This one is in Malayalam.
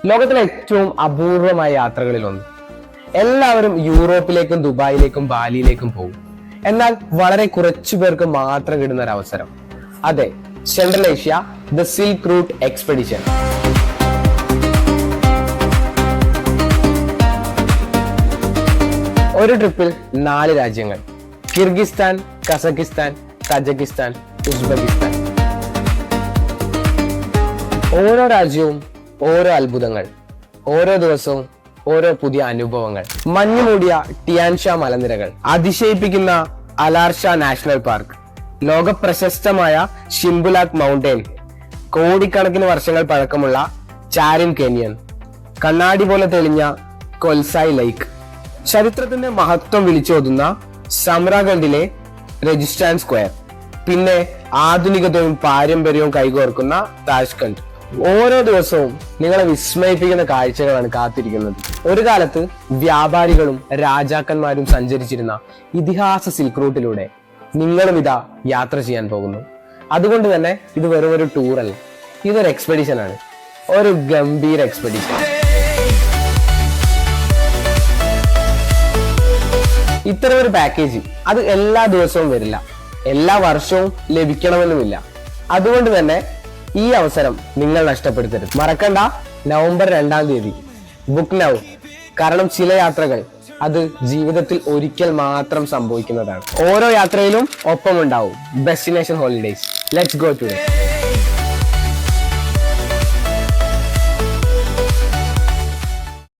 ലോകത്തിലെ ഏറ്റവും അപൂർവമായ യാത്രകളിൽ ഒന്ന്. എല്ലാവരും യൂറോപ്പിലേക്കും ദുബായിലേക്കും ബാലിയിലേക്കും പോകും. എന്നാൽ വളരെ കുറച്ചു പേർക്ക് മാത്രം കിട്ടുന്ന ഒരു അവസരം. അതെ, central Asia, the silk route expedition. ഒരു ട്രിപ്പിൽ 4 രാജ്യങ്ങൾ: കിർഗിസ്ഥാൻ, കസക്കിസ്ഥാൻ, തജകിസ്ഥാൻ, ഉസ്ബെക്കിസ്ഥാൻ. ഓരോ രാജ്യവും ഓരോ അത്ഭുതങ്ങൾ, ഓരോ ദിവസവും ഓരോ പുതിയ അനുഭവങ്ങൾ. മഞ്ഞുമൂടിയ ടിയാൻഷ മലനിരകൾ, അതിശയിപ്പിക്കുന്ന അലാർഷ നാഷണൽ പാർക്ക്, ലോക പ്രശസ്തമായ ഷിംബുലാക് മൗണ്ടെയിൻ, കോടിക്കണക്കിന് വർഷങ്ങൾ പഴക്കമുള്ള ചാരിൻ കാനിയൻ, കണ്ണാടി പോലെ തെളിഞ്ഞ കൊൽസായ് ലേക്ക്, ചരിത്രത്തിന്റെ മഹത്വം വിളിച്ചോതുന്ന സമറാഖണ്ഡിലെ രജിസ്ട്രാൻ സ്ക്വയർ, പിന്നെ ആധുനികതയും പാരമ്പര്യവും കൈകോർക്കുന്ന താഷ്കണ്ട്. ഓരോ ദിവസവും നിങ്ങളെ വിസ്മയിപ്പിക്കുന്ന കാഴ്ചകളാണ് കാത്തിരിക്കുന്നത്. ഒരു കാലത്ത് വ്യാപാരികളും രാജാക്കന്മാരും സഞ്ചരിച്ചിരുന്ന ഇതിഹാസ സിൽക്ക് റൂട്ടിലൂടെ നിങ്ങളും ഇതാ യാത്ര ചെയ്യാൻ പോകുന്നു. അതുകൊണ്ട് തന്നെ ഇത് വെറും ഒരു ടൂറല്ല, ഇതൊരു എക്സ്പെഡിഷൻ ആണ്, ഒരു ഗംഭീര എക്സ്പെഡിഷൻ. ഇത്തരം ഒരു പാക്കേജ് അത് എല്ലാ ദിവസവും വരില്ല, എല്ലാ വർഷവും ലഭിക്കണമെന്നുമില്ല. അതുകൊണ്ട് തന്നെ ഈ അവസരം നിങ്ങൾ നഷ്ടപ്പെടുത്തരുത്. മറക്കണ്ട, നവംബർ 2-ാം തീയതി ബുക്ക് നൗ. കാരണം ചില യാത്രകൾ അത് ജീവിതത്തിൽ ഒരിക്കൽ മാത്രം സംഭവിക്കുന്നതാണ്. ഓരോ യാത്രയിലും ഒപ്പമുണ്ടാവും destination holidays. Let's go today.